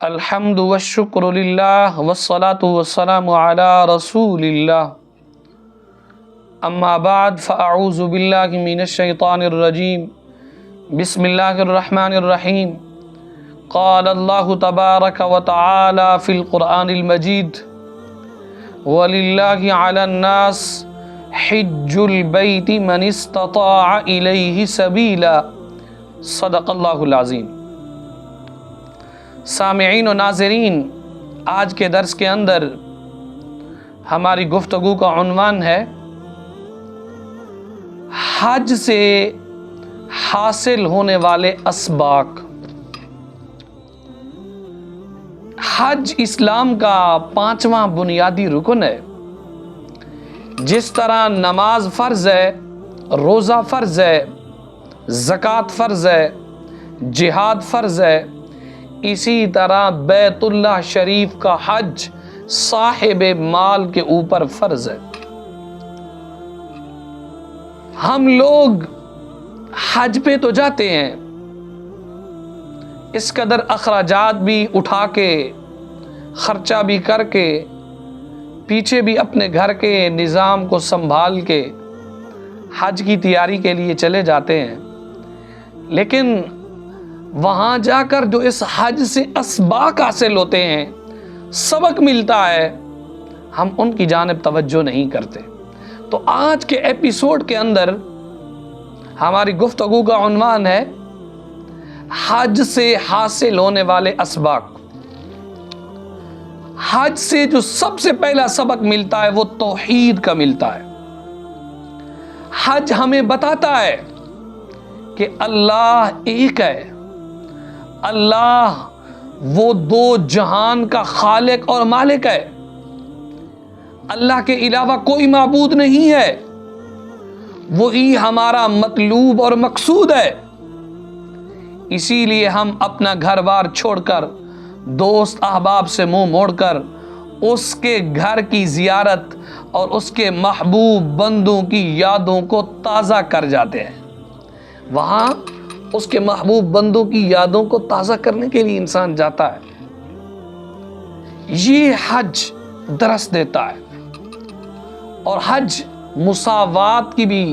الحمد والشکر للہ والصلاة والسلام علی رسول اللہ اما بعد فاعوذ باللہ من الشیطان الرجیم بسم اللہ الرحمن الرحیم قال اللہ تبارک وتعالی فی القرآن المجید وَلِلَّهِ عَلَى النَّاسِ حِجُّ الْبَيْتِ مَنِ اسْتَطَاعَ إِلَيْهِ سَبِيلًا صدق اللہ العظیم۔ سامعین و ناظرین، آج کے درس کے اندر ہماری گفتگو کا عنوان ہے حج سے حاصل ہونے والے اسباق۔ حج اسلام کا 5واں بنیادی رکن ہے۔ جس طرح نماز فرض ہے، روزہ فرض ہے، زکوٰۃ فرض ہے، جہاد فرض ہے، اسی طرح بیت اللہ شریف کا حج صاحب مال کے اوپر فرض ہے۔ ہم لوگ حج پہ تو جاتے ہیں، اس قدر اخراجات بھی اٹھا کے، خرچہ بھی کر کے، پیچھے بھی اپنے گھر کے نظام کو سنبھال کے حج کی تیاری کے لیے چلے جاتے ہیں، لیکن وہاں جا کر جو اس حج سے اسباق حاصل ہوتے ہیں، سبق ملتا ہے، ہم ان کی جانب توجہ نہیں کرتے۔ تو آج کے ایپیسوڈ کے اندر ہماری گفتگو کا عنوان ہے حج سے حاصل ہونے والے اسباق۔ حج سے جو سب سے پہلا سبق ملتا ہے وہ توحید کا ملتا ہے۔ حج ہمیں بتاتا ہے کہ اللہ ایک ہے، اللہ وہ دو جہان کا خالق اور مالک ہے، اللہ کے علاوہ کوئی معبود نہیں ہے، وہی ہمارا مطلوب اور مقصود ہے۔ اسی لیے ہم اپنا گھر بار چھوڑ کر، دوست احباب سے منہ موڑ کر اس کے گھر کی زیارت اور اس کے محبوب بندوں کی یادوں کو تازہ کر جاتے ہیں۔ وہاں اس کے محبوب بندوں کی یادوں کو تازہ کرنے کے لیے انسان جاتا ہے۔ یہ حج درس دیتا ہے، اور حج مساوات کی بھی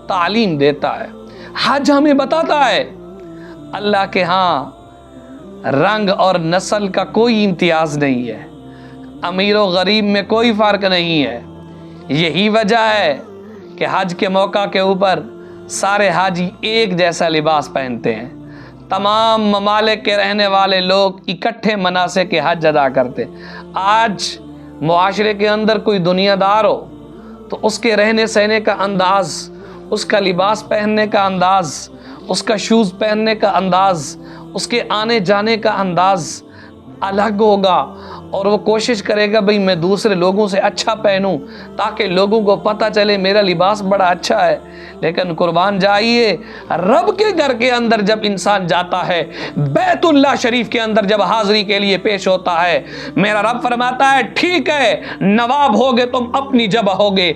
تعلیم دیتا ہے۔ حج ہمیں بتاتا ہے اللہ کے ہاں رنگ اور نسل کا کوئی امتیاز نہیں ہے، امیر و غریب میں کوئی فرق نہیں ہے۔ یہی وجہ ہے کہ حج کے موقع کے اوپر سارے حاجی ایک جیسا لباس پہنتے ہیں، تمام ممالک کے رہنے والے لوگ اکٹھے مناسک کے حج ادا کرتے ہیں۔ آج معاشرے کے اندر کوئی دنیا دار ہو تو اس کے رہنے سہنے کا انداز، اس کا لباس پہننے کا انداز، اس کا شوز پہننے کا انداز، اس کے آنے جانے کا انداز الگ ہوگا، اور وہ کوشش کرے گا بھئی میں دوسرے لوگوں سے اچھا پہنوں تاکہ لوگوں کو پتہ چلے میرا لباس بڑا اچھا ہے۔ لیکن قربان جائیے، رب کے گھر کے اندر جب انسان جاتا ہے، بیت اللہ شریف کے اندر جب حاضری کے لیے پیش ہوتا ہے، میرا رب فرماتا ہے ٹھیک ہے، نواب ہوگے تم اپنی جگہ ہوگے،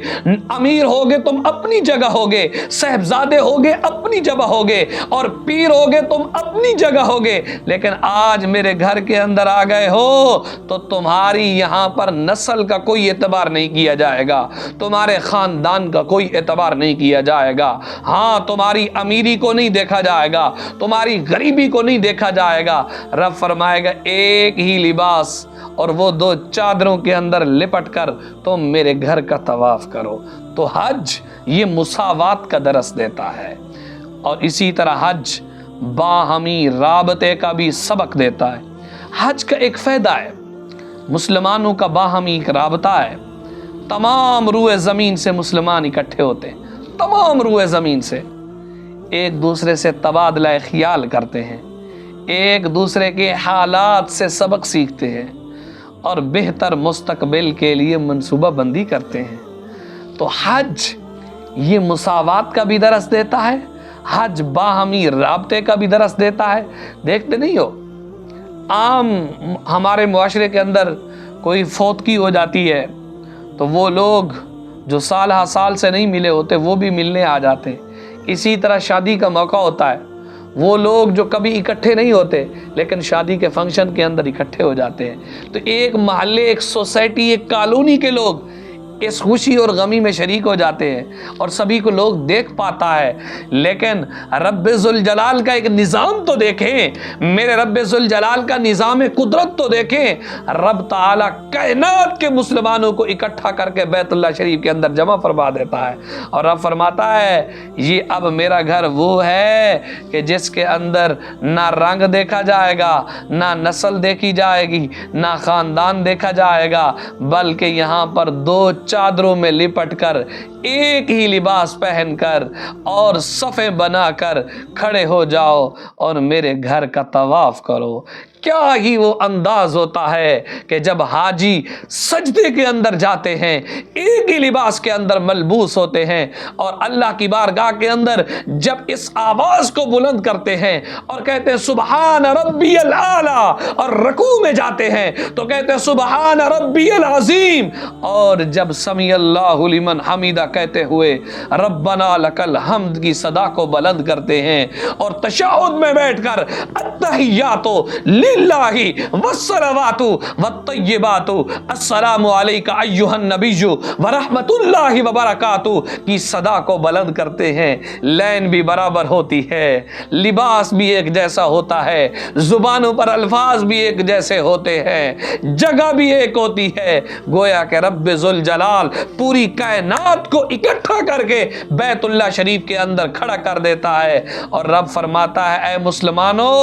امیر ہوگے تم اپنی جگہ ہوگے، صاحبزادے ہوگے اپنی جگہ ہوگے، اور پیر ہوگے تم اپنی جگہ ہوگے، لیکن آج میرے گھر کے اندر آ گئے ہو تو تمہاری یہاں پر نسل کا کوئی اعتبار نہیں کیا جائے گا، تمہارے خاندان کا کوئی اعتبار نہیں کیا جائے گا، ہاں تمہاری امیری کو نہیں دیکھا جائے گا، تمہاری غریبی کو نہیں دیکھا جائے گا۔ رب فرمائے گا ایک ہی لباس اور وہ دو چادروں کے اندر لپٹ کر تم میرے گھر کا طواف کرو۔ تو حج یہ مساوات کا درس دیتا ہے، اور اسی طرح حج باہمی رابطے کا بھی سبق دیتا ہے۔ حج کا ایک فائدہ ہے، مسلمانوں کا باہمی ایک رابطہ ہے۔ تمام روئے زمین سے مسلمان اکٹھے ہوتے ہیں، تمام روئے زمین سے ایک دوسرے سے تبادلہ خیال کرتے ہیں، ایک دوسرے کے حالات سے سبق سیکھتے ہیں، اور بہتر مستقبل کے لیے منصوبہ بندی کرتے ہیں۔ تو حج یہ مساوات کا بھی درس دیتا ہے، حج باہمی رابطے کا بھی درس دیتا ہے۔ دیکھتے نہیں ہو، عام ہمارے معاشرے کے اندر کوئی فوتگی ہو جاتی ہے تو وہ لوگ جو سال ہا سال سے نہیں ملے ہوتے وہ بھی ملنے آ جاتے ہیں۔ اسی طرح شادی کا موقع ہوتا ہے وہ لوگ جو کبھی اکٹھے نہیں ہوتے لیکن شادی کے فنکشن کے اندر اکٹھے ہو جاتے ہیں. تو ایک محلے، ایک سوسائٹی، ایک کالونی کے لوگ اس خوشی اور غمی میں شریک ہو جاتے ہیں اور سبھی کو لوگ دیکھ پاتا ہے. لیکن رب ذوالجلال کا ایک نظام تو دیکھیں، میرے رب ذوالجلال کا نظام قدرت تو دیکھیں. رب تعالیٰ کائنات کے مسلمانوں کو اکٹھا کر کے بیت اللہ شریف کے اندر جمع فرما دیتا ہے اور رب فرماتا ہے یہ اب میرا گھر وہ ہے کہ جس کے اندر نہ رنگ دیکھا جائے گا، نہ نسل دیکھی جائے گی، نہ خاندان دیکھا جائے گا، بلکہ یہاں پر دو چادروں میں لپٹ کر ایک ہی لباس پہن کر اور صفیں بنا کر کھڑے ہو جاؤ اور میرے گھر کا طواف کرو. کیا ہی وہ انداز ہوتا ہے کہ جب حاجی سجدے کے اندر جاتے ہیں، ایک ہی لباس کے اندر ملبوس ہوتے ہیں اور اللہ کی بارگاہ کے اندر جب اس آواز کو بلند کرتے ہیں اور کہتے ہیں سبحان ربی الاعلی، اور رکوع میں جاتے ہیں تو کہتے ہیں سبحان ربی العظیم، اور جب سمیع اللہ لمن حمیدہ کہتے ہوئے ربنا لک الحمد کی صدا کو بلند کرتے ہیں اور تشہد میں بیٹھ کر التحیات للہ والصلوات والطیبات السلام علیک ایھا النبی ورحمۃ اللہ وبرکاتہ کی صدا کو بلند کرتے ہیں. لین بھی برابر ہوتی ہے، لباس بھی ایک جیسا ہوتا ہے، زبانوں پر الفاظ بھی ایک جیسے ہوتے ہیں، جگہ بھی ایک ہوتی ہے. گویا کہ رب ذوالجلال پوری کائنات کو اکٹھا کر کے بیت اللہ شریف کے اندر کھڑا کر دیتا ہے اور رب فرماتا ہے اے مسلمانوں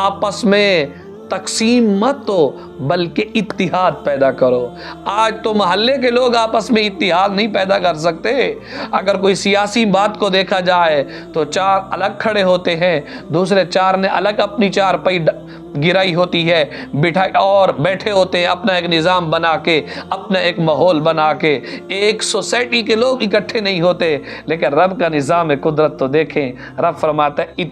آپس میں تقسیم مت ہو بلکہ اتحاد پیدا کرو. آج تو محلے کے لوگ آپس میں اتحاد نہیں پیدا کر سکتے. اگر کوئی سیاسی بات کو دیکھا جائے تو چار الگ کھڑے ہوتے ہیں، دوسرے چار نے الگ اپنی چارپائی گرائی ہوتی ہے، بٹھائی اور بیٹھے ہوتے ہیں اپنا ایک نظام بنا کے، اپنا ایک ماحول بنا کے. ایک سوسائٹی کے لوگ اکٹھے نہیں ہوتے لیکن رب کا نظام قدرت تو دیکھیں. رب فرماتا ہے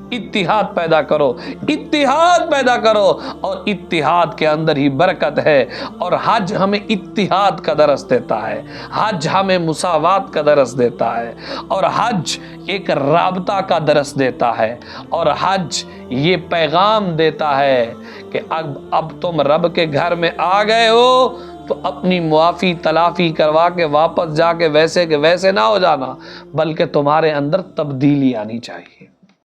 اتحاد پیدا کرو، اتحاد پیدا کرو، اور اتحاد کے اندر ہی برکت ہے. اور حج ہمیں اتحاد کا درس دیتا ہے، حج ہمیں مساوات کا درس دیتا ہے، اور حج ایک رابطہ کا درس دیتا ہے، اور حج یہ پیغام دیتا ہے کہ اب تم رب کے گھر میں آ گئے ہو تو اپنی معافی تلافی کروا کے واپس جا کے ویسے کہ ویسے نہ ہو جانا، بلکہ تمہارے اندر تبدیلی آنی چاہیے.